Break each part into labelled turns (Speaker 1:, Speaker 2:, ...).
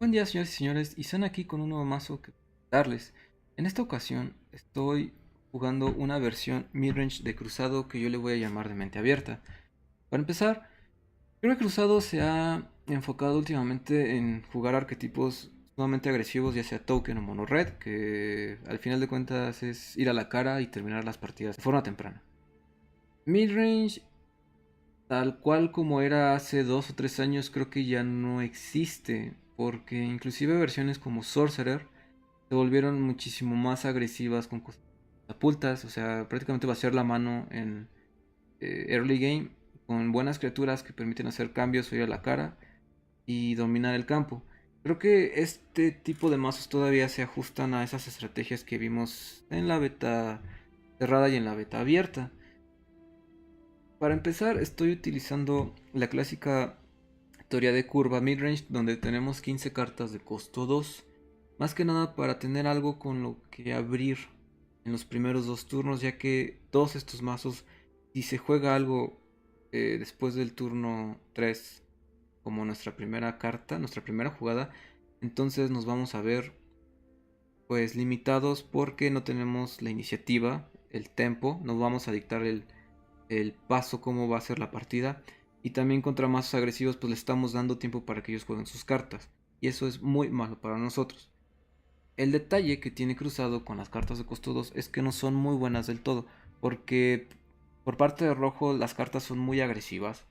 Speaker 1: Buen día, señores y señores, y están aquí con un nuevo mazo que darles. En esta ocasión estoy jugando una versión midrange de cruzado que yo le voy a llamar de mente abierta. Para empezar, creo que cruzado se ha enfocado últimamente en jugar arquetipos sumamente agresivos, ya sea token o mono red, que al final de cuentas es ir a la cara y terminar las partidas de forma temprana. Midrange, tal cual como era hace 2 o 3 años, creo que ya no existe, porque inclusive versiones como Sorcerer se volvieron muchísimo más agresivas con cosas catapultas, o sea, prácticamente vaciar la mano en early game con buenas criaturas que permiten hacer cambios o ir a la cara y dominar el campo. Creo que este tipo de mazos todavía se ajustan a esas estrategias que vimos en la beta cerrada y en la beta abierta. Para empezar, estoy utilizando la clásica teoría de curva midrange, donde tenemos 15 cartas de costo 2. Más que nada para tener algo con lo que abrir en los primeros 2 turnos, ya que todos estos mazos, si se juega algo después del turno 3, como nuestra primera carta, nuestra primera jugada, entonces nos vamos a ver pues limitados porque no tenemos la iniciativa, el tempo, nos vamos a dictar el paso, cómo va a ser la partida. Y también contra mazos agresivos pues le estamos dando tiempo para que ellos jueguen sus cartas. Y eso es muy malo para nosotros. El detalle que tiene cruzado con las cartas de costo 2 es que no son muy buenas del todo. Porque por parte de rojo las cartas son muy agresivas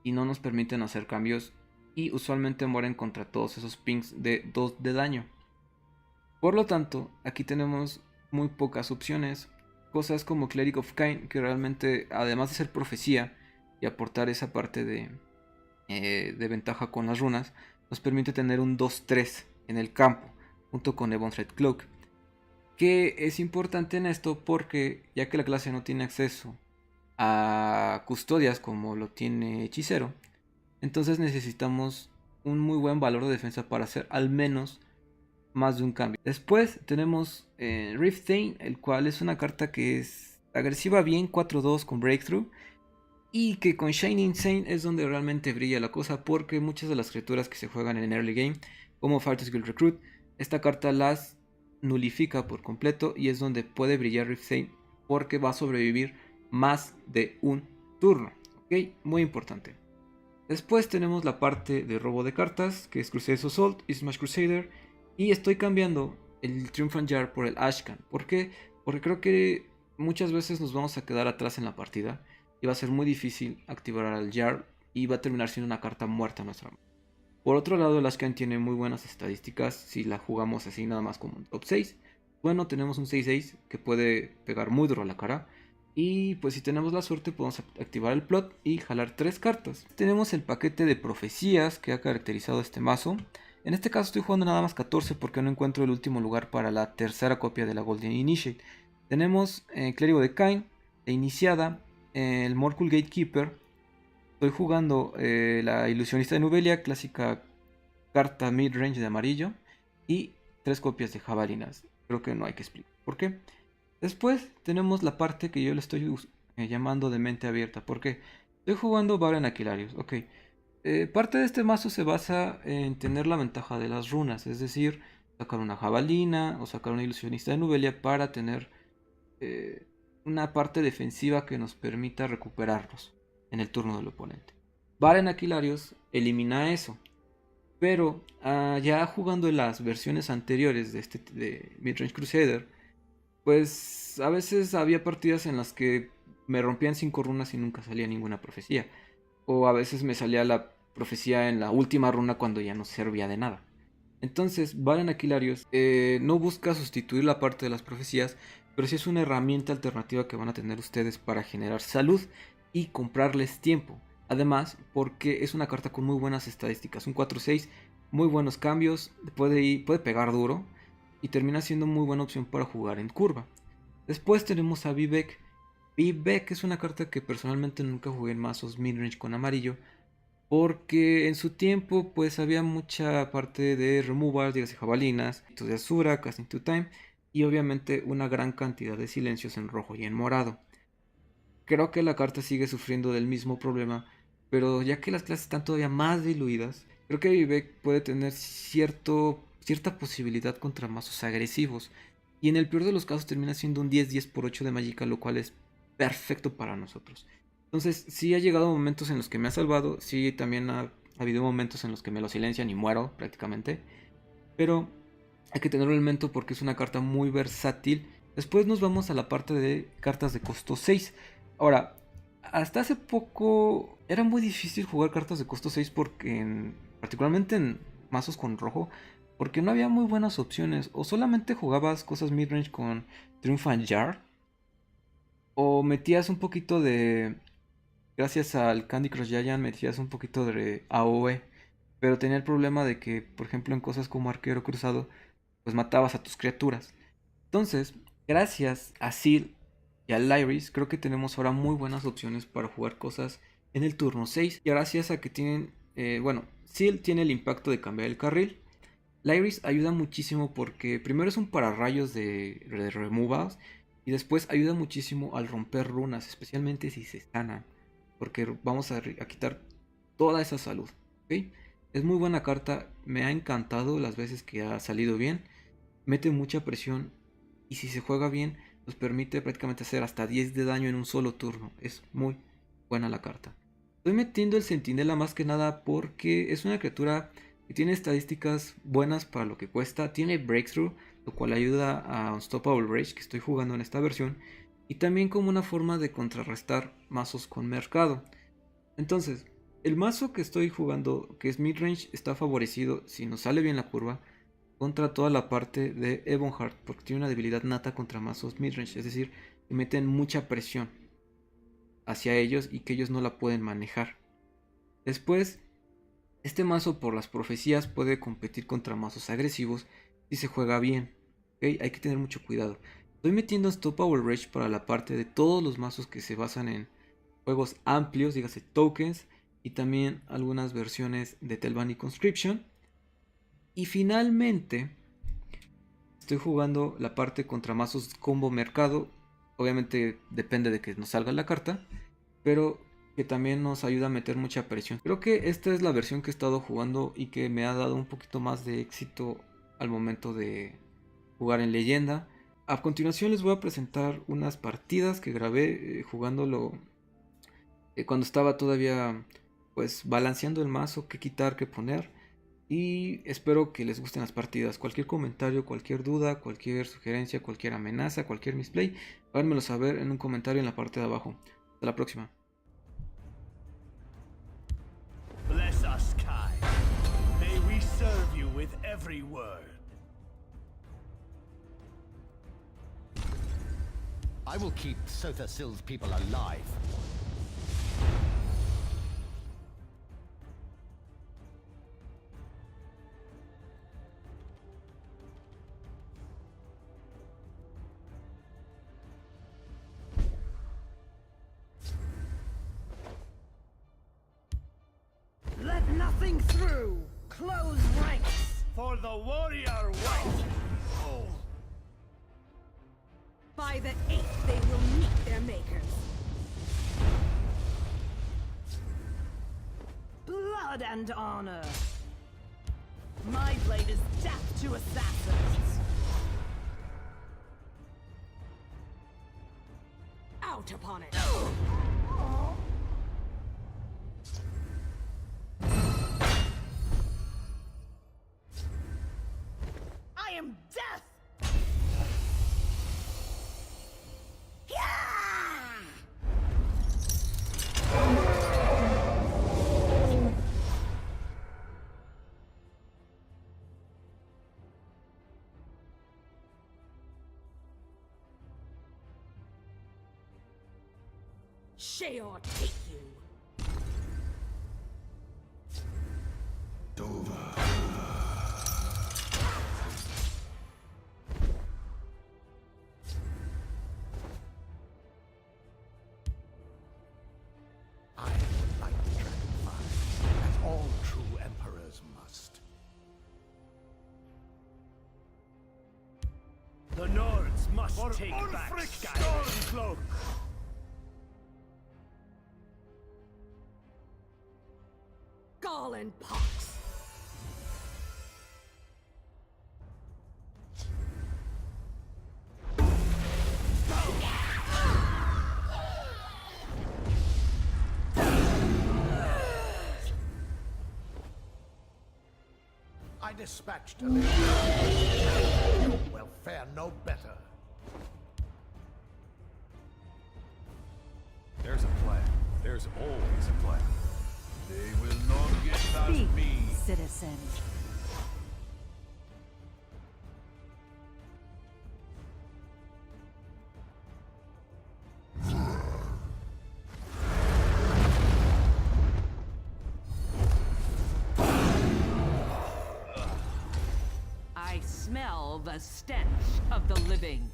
Speaker 1: y no nos permiten hacer cambios. Y usualmente mueren contra todos esos pings de 2 de daño. Por lo tanto, aquí tenemos muy pocas opciones. Cosas como Cleric of Kain, que realmente, además de ser profecía y aportar esa parte de ventaja con las runas, nos permite tener un 2-3 en el campo, junto con Ebon Thread Cloak. Que es importante en esto porque, ya que la clase no tiene acceso a custodias como lo tiene Hechicero, entonces necesitamos un muy buen valor de defensa para hacer al menos más de un cambio. Después tenemos Rift Thane, el cual es una carta que es agresiva bien 4-2 con Breakthrough. Y que con Shining Saint es donde realmente brilla la cosa, porque muchas de las criaturas que se juegan en early game, como Fighters Guild Recruit, esta carta las nulifica por completo y es donde puede brillar Rift Thane porque va a sobrevivir más de un turno. ¿Ok? Muy importante. Después tenemos la parte de robo de cartas, que es Crusader's Assault y Smash Crusader. Y estoy cambiando el Triumphant Jar por el Ashcan. ¿Por qué? Porque creo que muchas veces nos vamos a quedar atrás en la partida. Y va a ser muy difícil activar al Jar. Y va a terminar siendo una carta muerta en nuestra mano. Por otro lado, el Ashcan tiene muy buenas estadísticas si la jugamos así nada más como un top 6. Bueno, tenemos un 6-6 que puede pegar muy duro a la cara. Y pues si tenemos la suerte podemos activar el plot y jalar 3 cartas. Tenemos el paquete de profecías que ha caracterizado este mazo. En este caso estoy jugando nada más 14 porque no encuentro el último lugar para la tercera copia de la Golden Initiate. Tenemos Clérigo de Kain, de Iniciada, el Morkul Gatekeeper. Estoy jugando la Ilusionista de Nubelia, clásica carta mid-range de amarillo. Y 3 copias de Jabalinas. Creo que no hay que explicar por qué. Después tenemos la parte que yo le estoy llamando de mente abierta. ¿Por qué? Estoy jugando Baron Aquilarius. Ok. Parte de este mazo se basa en tener la ventaja de las runas. Es decir, sacar una jabalina o sacar una ilusionista de Nubelia para tener eh, una parte defensiva que nos permita recuperarnos en el turno del oponente. Baron Aquilarius elimina eso. Pero ya jugando en las versiones anteriores de este de Midrange Crusader, pues a veces había partidas en las que me rompían 5 runas y nunca salía ninguna profecía. O a veces me salía la profecía en la última runa cuando ya no servía de nada. Entonces, Valen Aquilarios no busca sustituir la parte de las profecías, pero sí es una herramienta alternativa que van a tener ustedes para generar salud y comprarles tiempo. Además, porque es una carta con muy buenas estadísticas, un 4-6, muy buenos cambios, puede pegar duro y termina siendo muy buena opción para jugar en curva. Después tenemos a Vivek. Vivek es una carta que personalmente nunca jugué en mazos midrange con amarillo, porque en su tiempo pues había mucha parte de removal, dígase jabalinas, de Asura, Casting to Time y obviamente una gran cantidad de silencios en rojo y en morado. Creo que la carta sigue sufriendo del mismo problema, pero ya que las clases están todavía más diluidas, Creo que Vivek puede tener cierta posibilidad contra mazos agresivos. Y en el peor de los casos termina siendo un 10-10 por 8 de Magicka, lo cual es perfecto para nosotros. Entonces, sí ha llegado momentos en los que me ha salvado, sí también ha habido momentos en los que me lo silencian y muero prácticamente. Pero hay que tenerlo en mente porque es una carta muy versátil. Después nos vamos a la parte de cartas de costo 6. Ahora, hasta hace poco era muy difícil jugar cartas de costo 6 porque particularmente en mazos con rojo, porque no había muy buenas opciones. O solamente jugabas cosas midrange con Triumphant Jar, o metías un poquito de... Gracias al Candy Crush Giant metías un poquito de AOE. Pero tenía el problema de que, por ejemplo, en cosas como Arquero Cruzado, pues matabas a tus criaturas. Entonces, gracias a Seal y a Lyris, creo que tenemos ahora muy buenas opciones para jugar cosas en el turno 6. Y gracias a que tienen, bueno, Seal tiene el impacto de cambiar el carril. Lyris ayuda muchísimo porque primero es un pararrayos de removals y después ayuda muchísimo al romper runas, especialmente si se sanan, porque vamos a quitar toda esa salud, ¿ok? Es muy buena carta, me ha encantado las veces que ha salido bien, mete mucha presión y si se juega bien nos permite prácticamente hacer hasta 10 de daño en un solo turno, es muy buena la carta. Estoy metiendo el Centinela más que nada porque es una criatura que tiene estadísticas buenas para lo que cuesta, tiene Breakthrough, lo cual ayuda a Unstoppable Rage que estoy jugando en esta versión, y también como una forma de contrarrestar mazos con mercado. Entonces, el mazo que estoy jugando, que es midrange, está favorecido, si nos sale bien la curva, contra toda la parte de Ebonheart, porque tiene una debilidad nata contra mazos midrange, es decir, que meten mucha presión hacia ellos y que ellos no la pueden manejar. Después, este mazo por las profecías puede competir contra mazos agresivos si se juega bien, ¿okay? Hay que tener mucho cuidado. Estoy metiendo Unstoppable Rage para la parte de todos los mazos que se basan en juegos amplios, dígase tokens, y también algunas versiones de Telvanni Conscription. Y finalmente estoy jugando la parte contra mazos combo mercado. Obviamente depende de que nos salga la carta, pero que también nos ayuda a meter mucha presión. Creo que esta es la versión que he estado jugando y que me ha dado un poquito más de éxito al momento de jugar en leyenda. A continuación les voy a presentar unas partidas que grabé jugándolo cuando estaba todavía pues balanceando el mazo, qué quitar, qué poner. Y espero que les gusten las partidas. Cualquier comentario, cualquier duda, cualquier sugerencia, cualquier amenaza, cualquier misplay, háganmelo saber en un comentario en la parte de abajo. Hasta la próxima.
Speaker 2: Bless us, Kai. May we serve you with every word.
Speaker 3: I will keep Sotha Sil's people alive.
Speaker 4: Let nothing through! Close ranks!
Speaker 2: For the warrior white!
Speaker 4: By the 8th they will meet their makers. Blood and honor! My blade is death to assassins! Out upon it! I am death! Sheor take you!
Speaker 3: I would like the Dragonfire, as all true emperors must.
Speaker 2: The Nords must take back Stormcloak!
Speaker 4: Gall and pox!
Speaker 3: I dispatched a little. You will fare no better.
Speaker 5: There's a plan. There's always a plan.
Speaker 2: They will not get past
Speaker 4: Speak,
Speaker 2: me.
Speaker 4: citizen. I smell the stench of the living.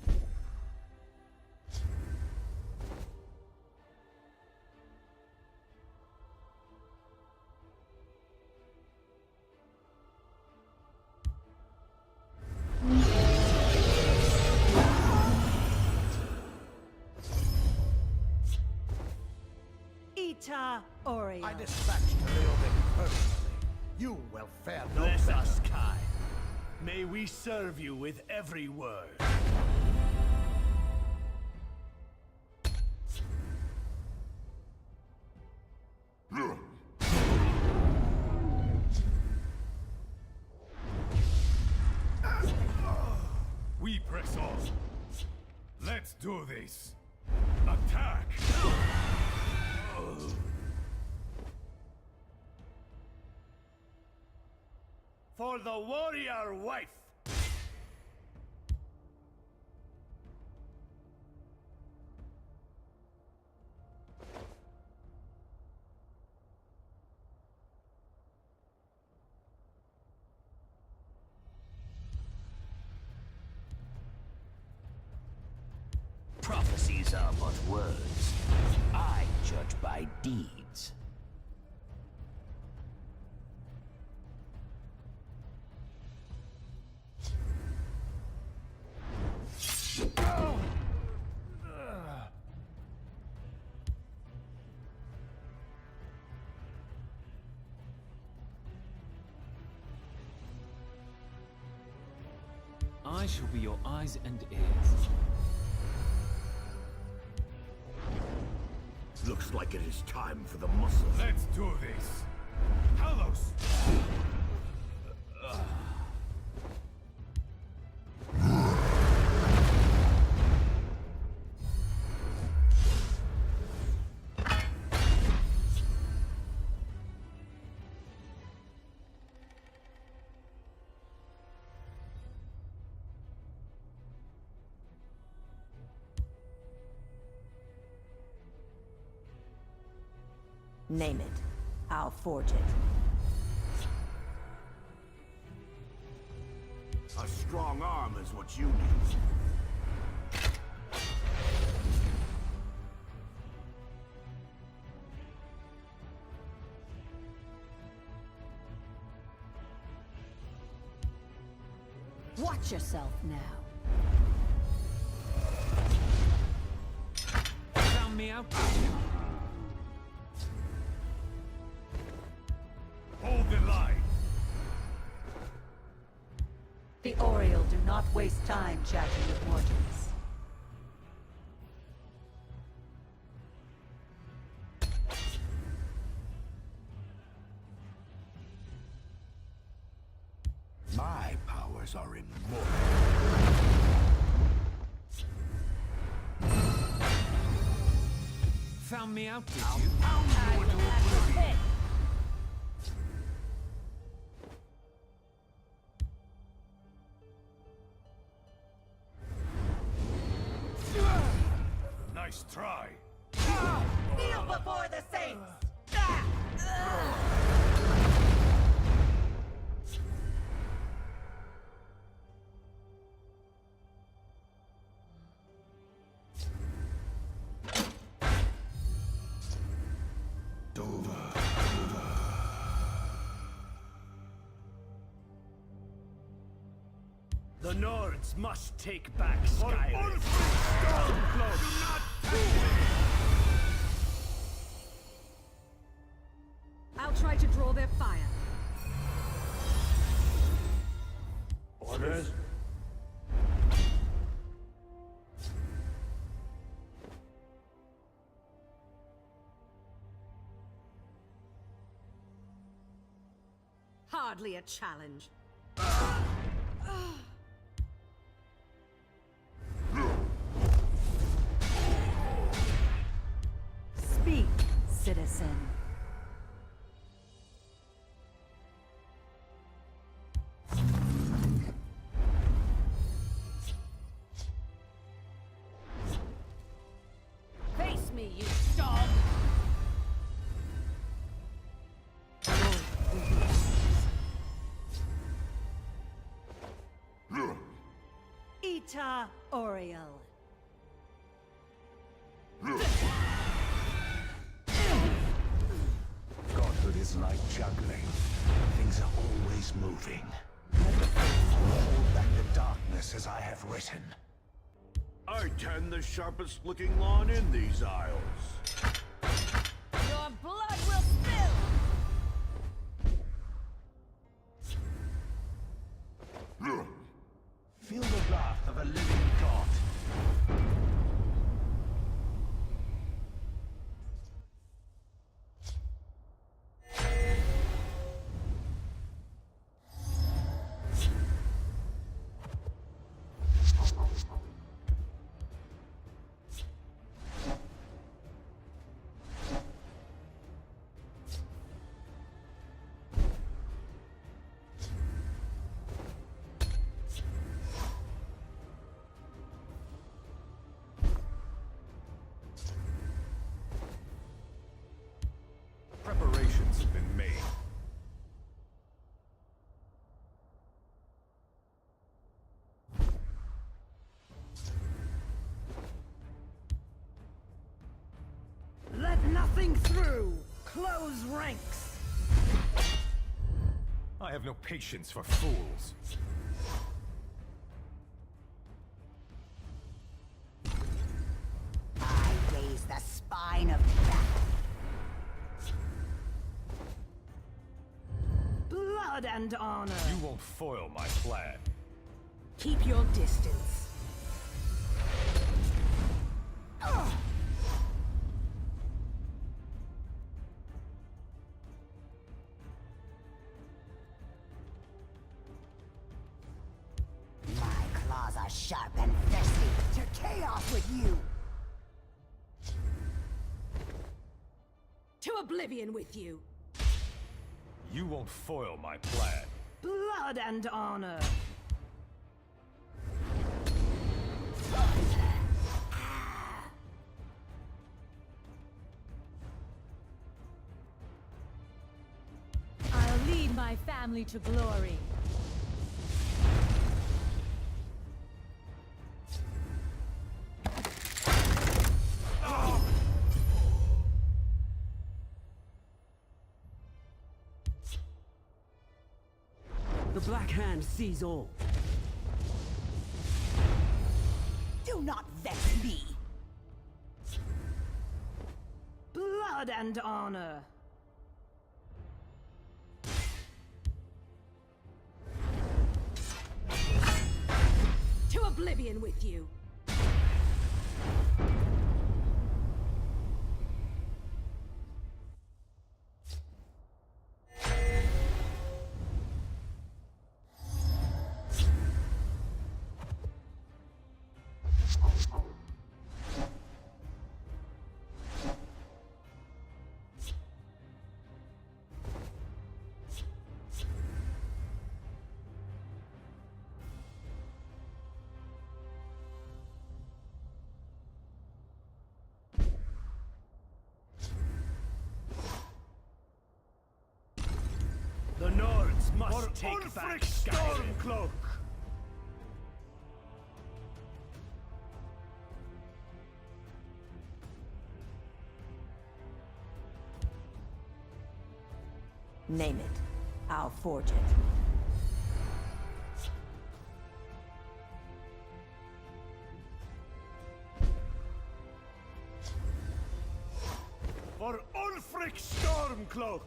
Speaker 4: Ita Oreo.
Speaker 3: I dispatched a little bit personally. You will fare no
Speaker 2: Bless
Speaker 3: better.
Speaker 2: us, Kai. May we serve you with every word.
Speaker 5: We press on. Let's do this. Attack!
Speaker 2: For the warrior wife!
Speaker 6: Prophecies are but words. I judge by deeds.
Speaker 7: I shall be your eyes and ears.
Speaker 2: Looks like it is time for the muscle.
Speaker 5: Let's do this. Talos!
Speaker 8: Name it. I'll forge it.
Speaker 2: A strong arm is what you need.
Speaker 8: Watch yourself now.
Speaker 7: Found me out, did you?
Speaker 5: Hold the line!
Speaker 8: The Oriole do not waste time chatting with mortals.
Speaker 3: My powers are immortal.
Speaker 7: Found me out, did you?
Speaker 5: Nice try.
Speaker 8: Kneel before the saints!
Speaker 2: The Nords must take back Skyrim.
Speaker 4: I'll try to draw their fire.
Speaker 2: Orders?
Speaker 4: Hardly a challenge.
Speaker 8: citizen.
Speaker 4: Face me, you dog!
Speaker 8: Ita Oriel.
Speaker 3: Godhood is like juggling. Things are always moving. Let the faithful hold back the darkness as I have written.
Speaker 5: I tend the sharpest looking lawn in these isles.
Speaker 4: Your blood will spill!
Speaker 3: Feel the wrath of a living god.
Speaker 5: Preparations have been made.
Speaker 4: Let nothing through! Close ranks!
Speaker 5: I have no patience for fools.
Speaker 8: I raise the spine of death.
Speaker 4: Blood and honor!
Speaker 5: You won't foil my plan.
Speaker 4: Keep your distance.
Speaker 8: My claws are sharp and thirsty to chaos with you.
Speaker 4: To oblivion with you!
Speaker 5: You won't foil my plan.
Speaker 4: Blood and honor!
Speaker 9: I'll lead my family to glory.
Speaker 10: The Black Hand sees all.
Speaker 8: Do not vex me.
Speaker 4: Blood and honor! To oblivion with you!
Speaker 2: The Nords must
Speaker 5: For
Speaker 2: take back
Speaker 5: Ulfric
Speaker 2: Skyrim.
Speaker 5: Stormcloak!
Speaker 8: Name it. I'll forge it.
Speaker 5: For Ulfric Stormcloak!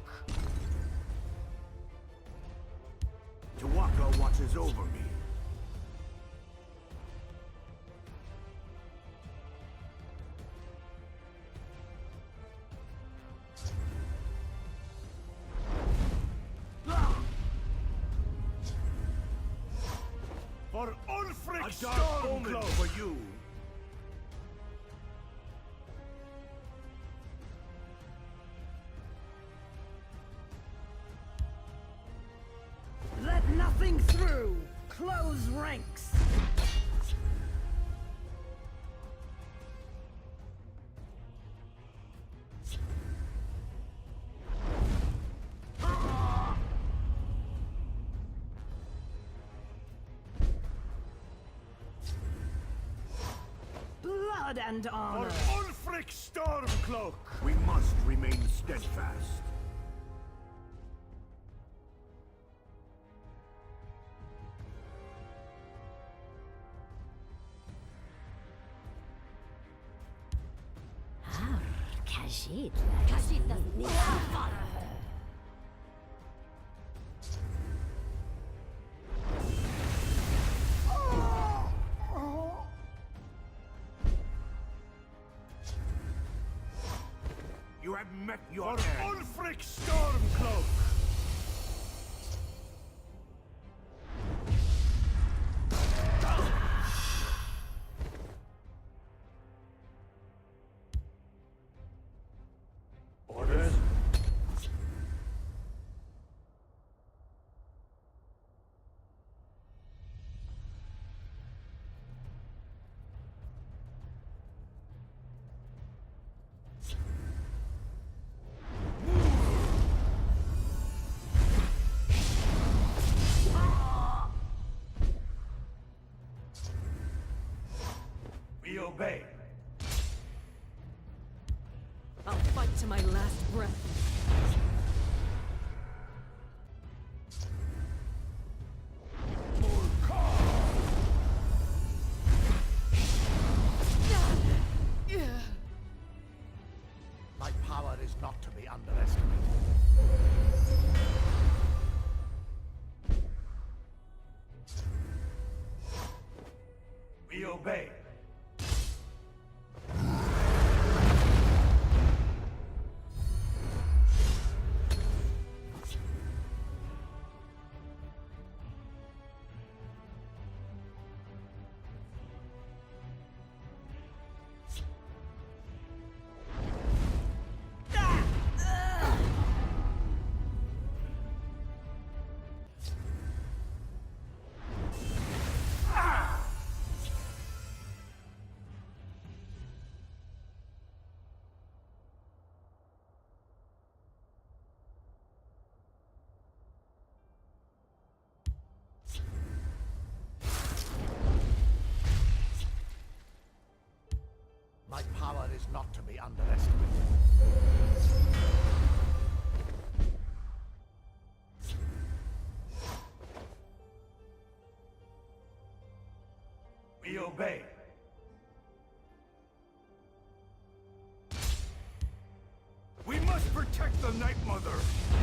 Speaker 2: Tuatha watches over me.
Speaker 5: For Ulfric
Speaker 2: A dark omen
Speaker 5: Stormcloak!
Speaker 2: for you.
Speaker 4: Coming through! Close ranks! Blood and
Speaker 2: For
Speaker 4: honor!
Speaker 2: Ulfric Stormcloak! We must remain steadfast.
Speaker 8: Khajiit. Khajiit doesn't need fire.
Speaker 2: You have met your end. Ulfric Stormcloak! Orders? We obey.
Speaker 4: I'll fight to my last breath.
Speaker 3: My power is not to be underestimated.
Speaker 2: We obey.
Speaker 3: My power is not to be underestimated.
Speaker 2: We obey. We must protect the Night Mother.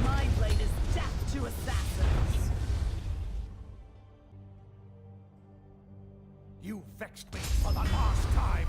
Speaker 4: My blade is death to assassins!
Speaker 3: You vexed me for the last time.